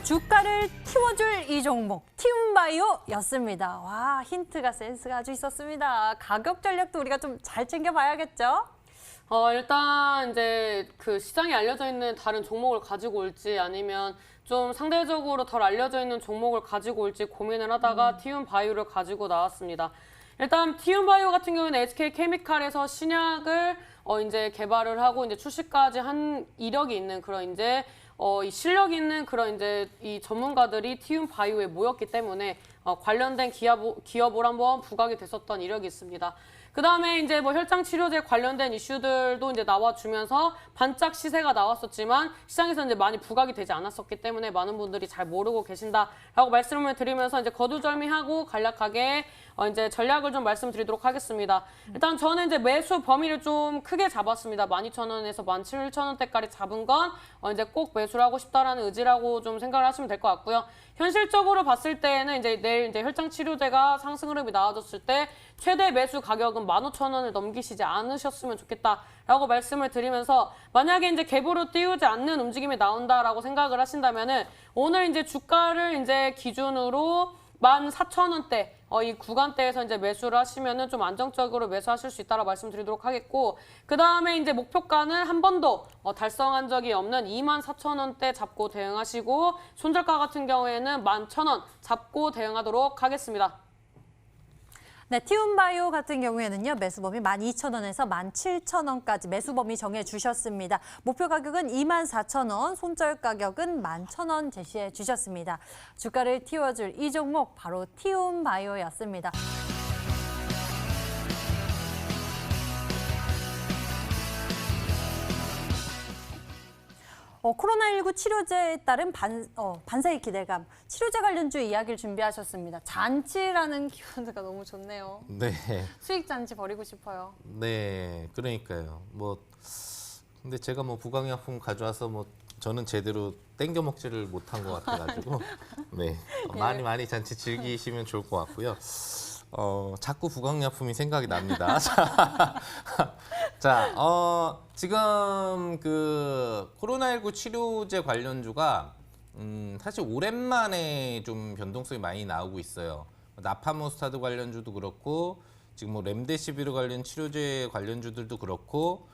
주가를 틔워줄 이 종목, 티움바이오였습니다. 와, 힌트가 센스가 아주 있었습니다. 가격 전략도 우리가 좀 잘 챙겨봐야겠죠? 일단 이제 그 시장에 알려져 있는 다른 종목을 가지고 올지 아니면 좀 상대적으로 덜 알려져 있는 종목을 가지고 올지 고민을 하다가 티움바이오를 가지고 나왔습니다. 일단 티움바이오 같은 경우는 SK케미칼에서 신약을 이제 개발을 하고 이제 출시까지 한 이력이 있는 그런 이제 이 실력 있는 그런 이제 이 전문가들이 티움바이오에 모였기 때문에 관련된 기업을 한번 부각이 됐었던 이력이 있습니다. 그 다음에 이제 뭐 혈장 치료제 관련된 이슈들도 이제 나와주면서 반짝 시세가 나왔었지만 시장에서 이제 많이 부각이 되지 않았었기 때문에 많은 분들이 잘 모르고 계신다라고 말씀을 드리면서 이제 거두절미하고 간략하게 이제 전략을 좀 말씀드리도록 하겠습니다. 일단 저는 이제 매수 범위를 좀 크게 잡았습니다. 12,000원에서 17,000원대까지 잡은 건 이제 꼭 매수를 하고 싶다라는 의지라고 좀 생각을 하시면 될 것 같고요. 현실적으로 봤을 때는 이제 내일 이제 혈장 치료제가 상승 흐름이 나와줬을 때 최대 매수 가격은 15,000원을 넘기시지 않으셨으면 좋겠다라고 말씀을 드리면서 만약에 이제 갭으로 띄우지 않는 움직임이 나온다라고 생각을 하신다면은 오늘 이제 주가를 이제 기준으로 14,000원대 이 구간대에서 이제 매수를 하시면은 좀 안정적으로 매수하실 수 있다고 말씀드리도록 하겠고 그 다음에 이제 목표가는 한 번도 달성한 적이 없는 24,000원대 잡고 대응하시고 손절가 같은 경우에는 11,000원 잡고 대응하도록 하겠습니다. 네, 티움바이오 같은 경우에는요, 매수범위 12,000원에서 17,000원까지 매수범위 정해주셨습니다. 목표 가격은 24,000원, 손절 가격은 11,000원 제시해 주셨습니다. 주가를 틔워줄 이 종목, 바로 티움바이오였습니다. 코로나19 치료제에 따른 반사의 기대감, 치료제 관련주 이야기를 준비하셨습니다. 잔치라는 키워드가 너무 좋네요. 네. 수익 잔치 벌이고 싶어요. 네, 그러니까요. 근데 제가 부강약품 가져와서 저는 제대로 땡겨 먹지를 못한 것 같아가지고 네, 많이 잔치 즐기시면 좋을 것 같고요. 자꾸 부강약품이 생각이 납니다. 자, 지금 그 코로나19 치료제 관련주가 사실 오랜만에 좀 변동성이 많이 나오고 있어요. 나파모스타드 관련주도 그렇고 지금 렘데시비르 관련 치료제 관련주들도 그렇고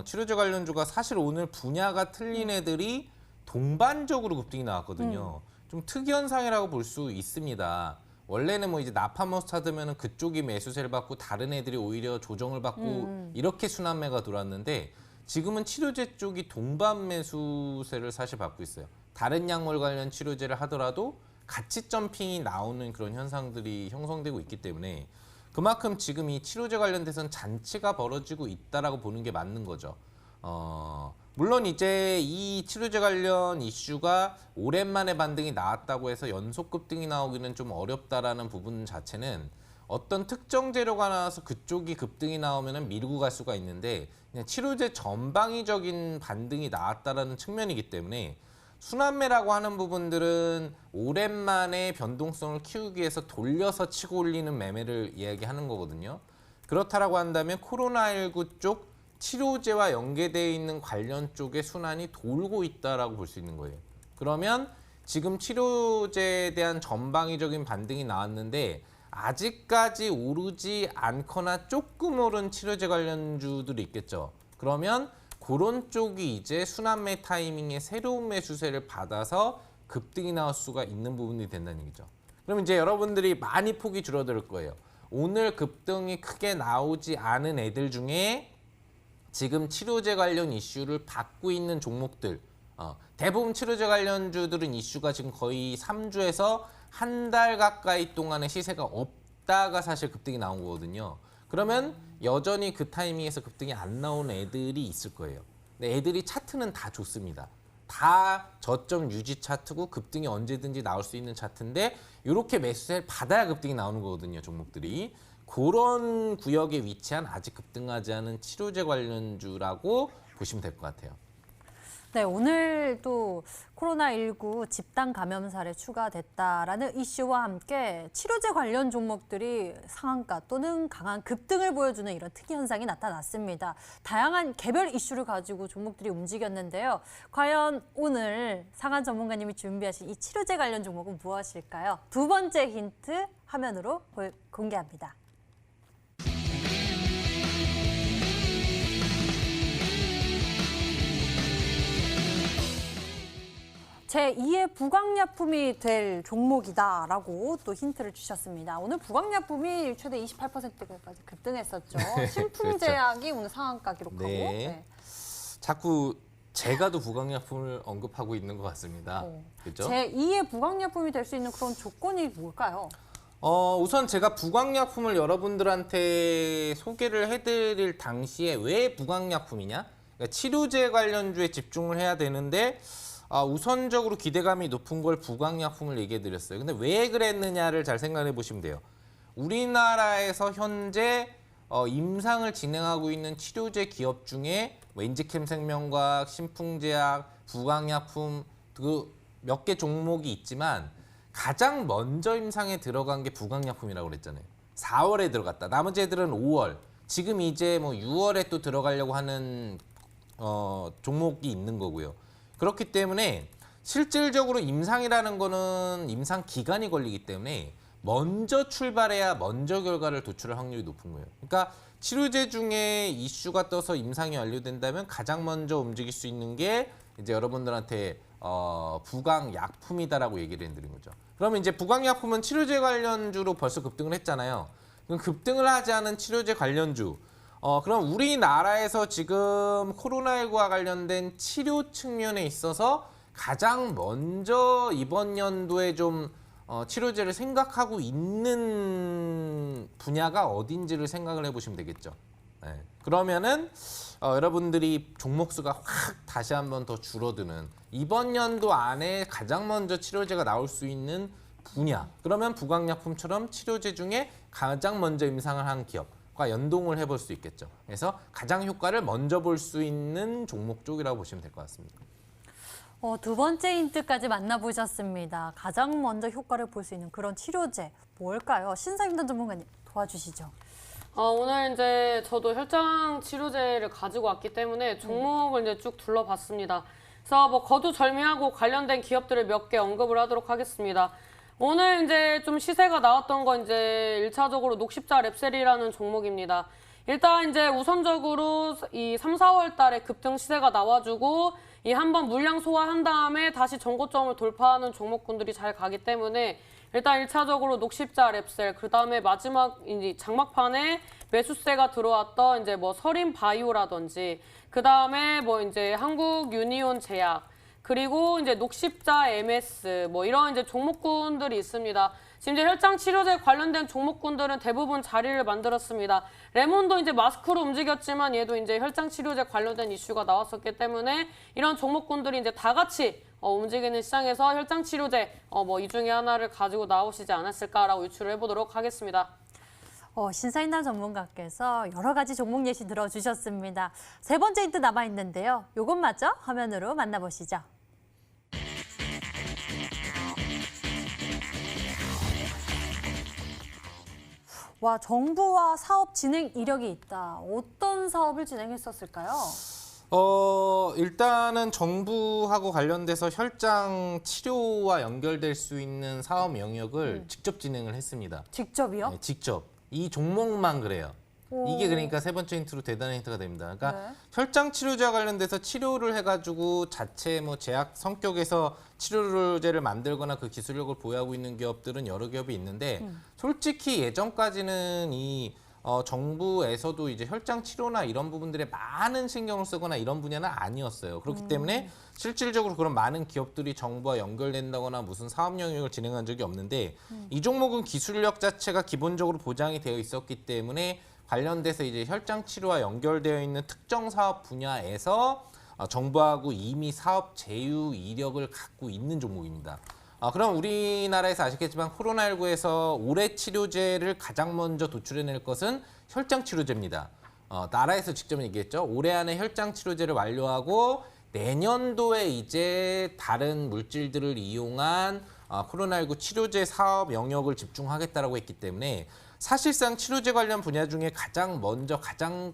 치료제 관련주가 사실 오늘 분야가 틀린 애들이 동반적으로 급등이 나왔거든요. 좀 특이현상이라고 볼 수 있습니다. 원래는 이제 나파모스타드면은 그쪽이 매수세를 받고 다른 애들이 오히려 조정을 받고 이렇게 순환매가 돌았는데 지금은 치료제 쪽이 동반 매수세를 사실 받고 있어요. 다른 약물 관련 치료제를 하더라도 같이 점핑이 나오는 그런 현상들이 형성되고 있기 때문에 그만큼 지금 이 치료제 관련돼서는 잔치가 벌어지고 있다라고 보는 게 맞는 거죠. 물론 이제 이 치료제 관련 이슈가 오랜만에 반등이 나왔다고 해서 연속 급등이 나오기는 좀 어렵다라는 부분 자체는 어떤 특정 재료가 나와서 그쪽이 급등이 나오면 밀고 갈 수가 있는데 그냥 치료제 전방위적인 반등이 나왔다라는 측면이기 때문에 순환매라고 하는 부분들은 오랜만에 변동성을 키우기 위해서 돌려서 치고 올리는 매매를 이야기하는 거거든요. 그렇다라고 한다면 코로나19 쪽 치료제와 연계되어 있는 관련 쪽의 순환이 돌고 있다라고 볼 수 있는 거예요. 그러면 지금 치료제에 대한 전방위적인 반등이 나왔는데 아직까지 오르지 않거나 조금 오른 치료제 관련주들이 있겠죠. 그러면 그런 쪽이 이제 순환매 타이밍에 새로운 매수세를 받아서 급등이 나올 수가 있는 부분이 된다는 얘기죠. 그럼 이제 여러분들이 많이 폭이 줄어들 거예요. 오늘 급등이 크게 나오지 않은 애들 중에 지금 치료제 관련 이슈를 받고 있는 종목들 대부분 치료제 관련주들은 이슈가 지금 거의 3주에서 한 달 가까이 동안의 시세가 없다가 사실 급등이 나온 거거든요. 그러면 여전히 그 타이밍에서 급등이 안 나오는 애들이 있을 거예요. 근데 애들이 차트는 다 좋습니다. 다 저점 유지 차트고 급등이 언제든지 나올 수 있는 차트인데 이렇게 매수세를 받아야 급등이 나오는 거거든요. 종목들이. 그런 구역에 위치한 아직 급등하지 않은 치료제 관련주라고 보시면 될 것 같아요. 네, 오늘 또 코로나19 집단 감염 사례 추가됐다라는 이슈와 함께 치료제 관련 종목들이 상한가 또는 강한 급등을 보여주는 이런 특이 현상이 나타났습니다. 다양한 개별 이슈를 가지고 종목들이 움직였는데요. 과연 오늘 상한 전문가님이 준비하신 이 치료제 관련 종목은 무엇일까요? 두 번째 힌트 화면으로 공개합니다. 제2의 부강약품이 될 종목이다라고 또 힌트를 주셨습니다. 오늘 부강약품이 최대 28%까지 급등했었죠. 신풍제약이 오늘 상한가 기록하고. 네. 네. 자꾸 제가 더 부강약품을 언급하고 있는 것 같습니다. 그렇죠? 제2의 부강약품이 될 수 있는 그런 조건이 뭘까요? 우선 제가 부강약품을 여러분들한테 소개를 해드릴 당시에 왜 부강약품이냐? 그러니까 치료제 관련주에 집중을 해야 되는데 우선적으로 기대감이 높은 걸 부강약품을 얘기해 드렸어요. 근데 왜 그랬느냐를 잘 생각해 보시면 돼요. 우리나라에서 현재 임상을 진행하고 있는 치료제 기업 중에 인지캠 생명과학, 신풍제약, 부강약품 그 몇 개 종목이 있지만 가장 먼저 임상에 들어간 게 부강약품이라고 그랬잖아요. 4월에 들어갔다. 나머지 애들은 5월. 지금 이제 뭐 6월에 또 들어가려고 하는 종목이 있는 거고요. 그렇기 때문에 실질적으로 임상이라는 거는 임상 기간이 걸리기 때문에 먼저 출발해야 먼저 결과를 도출할 확률이 높은 거예요. 그러니까 치료제 중에 이슈가 떠서 임상이 완료된다면 가장 먼저 움직일 수 있는 게 이제 여러분들한테 부강약품이다라고 얘기를 해드린 거죠. 그러면 이제 부강약품은 치료제 관련주로 벌써 급등을 했잖아요. 그럼 급등을 하지 않은 치료제 관련주 그럼 우리나라에서 지금 코로나19와 관련된 치료 측면에 있어서 가장 먼저 이번 연도에 좀 치료제를 생각하고 있는 분야가 어딘지를 생각을 해보시면 되겠죠. 네. 그러면은 여러분들이 종목 수가 확 다시 한번 더 줄어드는 이번 연도 안에 가장 먼저 치료제가 나올 수 있는 분야. 그러면 부강약품처럼 치료제 중에 가장 먼저 임상을 한 기업. 연동을 해볼 수 있겠죠. 그래서 가장 효과를 먼저 볼 수 있는 종목 쪽이라고 보시면 될 것 같습니다. 두 번째 힌트까지 만나보셨습니다. 가장 먼저 효과를 볼 수 있는 그런 치료제 뭘까요? 신사임당 전문가님 도와주시죠. 오늘 이제 저도 혈장 치료제를 가지고 왔기 때문에 종목을 이제 쭉 둘러봤습니다. 그래서 뭐 거두절미하고 관련된 기업들을 몇 개 언급을 하도록 하겠습니다. 오늘 이제 좀 시세가 나왔던 건 이제 1차적으로 녹십자 랩셀이라는 종목입니다. 일단 이제 우선적으로 이 3, 4월 달에 급등 시세가 나와주고 이 한번 물량 소화한 다음에 다시 전고점을 돌파하는 종목군들이 잘 가기 때문에 일단 1차적으로 녹십자 랩셀, 그 다음에 마지막 이제 장막판에 매수세가 들어왔던 이제 뭐 서린 바이오라든지 그 다음에 뭐 이제 한국 유니온 제약 그리고 이제 녹십자 MS 뭐 이런 이제 종목군들이 있습니다. 지금 이제 혈장 치료제 관련된 종목군들은 대부분 자리를 만들었습니다. 레몬도 이제 마스크로 움직였지만 얘도 이제 혈장 치료제 관련된 이슈가 나왔었기 때문에 이런 종목군들이 이제 다 같이 움직이는 시장에서 혈장 치료제 뭐 이 중에 하나를 가지고 나오시지 않았을까라고 유추를 해보도록 하겠습니다. 신사임당 전문가께서 여러 가지 종목 예시 들어주셨습니다. 세 번째 힌트 남아있는데요. 이것마저 화면으로 만나보시죠. 와, 정부와 사업 진행 이력이 있다. 어떤 사업을 진행했었을까요? 일단은 정부하고 관련돼서 혈장 치료와 연결될 수 있는 사업 영역을 직접 진행을 했습니다. 직접이요? 네, 직접. 이 종목만 그래요. 오. 이게 그러니까 세 번째 힌트로 대단한 힌트가 됩니다. 그러니까 네. 혈장 치료제와 관련돼서 치료를 해가지고 자체 뭐 제약 성격에서 치료제를 만들거나 그 기술력을 보유하고 있는 기업들은 여러 기업이 있는데 솔직히 예전까지는 이 정부에서도 이제 혈장 치료나 이런 부분들에 많은 신경을 쓰거나 이런 분야는 아니었어요. 그렇기 때문에 실질적으로 그런 많은 기업들이 정부와 연결된다거나 무슨 사업 영역을 진행한 적이 없는데 이 종목은 기술력 자체가 기본적으로 보장이 되어 있었기 때문에 관련돼서 이제 혈장 치료와 연결되어 있는 특정 사업 분야에서 정부하고 이미 사업 제휴 이력을 갖고 있는 종목입니다. 그럼 우리나라에서 아시겠지만 코로나19에서 올해 치료제를 가장 먼저 도출해낼 것은 혈장 치료제입니다. 나라에서 직접 얘기했죠. 올해 안에 혈장 치료제를 완료하고 내년도에 이제 다른 물질들을 이용한 코로나19 치료제 사업 영역을 집중하겠다라고 했기 때문에 사실상 치료제 관련 분야 중에 가장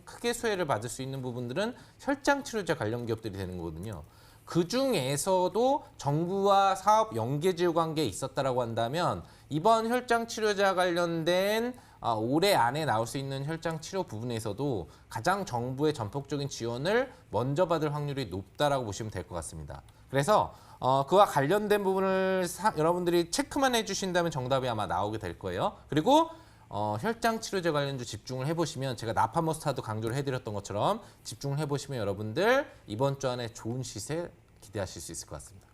크게 수혜를 받을 수 있는 부분들은 혈장 치료제 관련 기업들이 되는 거거든요. 그 중에서도 정부와 사업 연계지효 관계에 있었다라고 한다면 이번 혈장 치료제와 관련된 올해 안에 나올 수 있는 혈장 치료 부분에서도 가장 정부의 전폭적인 지원을 먼저 받을 확률이 높다라고 보시면 될 것 같습니다. 그래서 그와 관련된 부분을 여러분들이 체크만 해주신다면 정답이 아마 나오게 될 거예요. 그리고 혈장 치료제 관련주 집중을 해보시면 제가 나파모스타도 강조를 해드렸던 것처럼 집중을 해보시면 여러분들 이번 주 안에 좋은 시세 기대하실 수 있을 것 같습니다.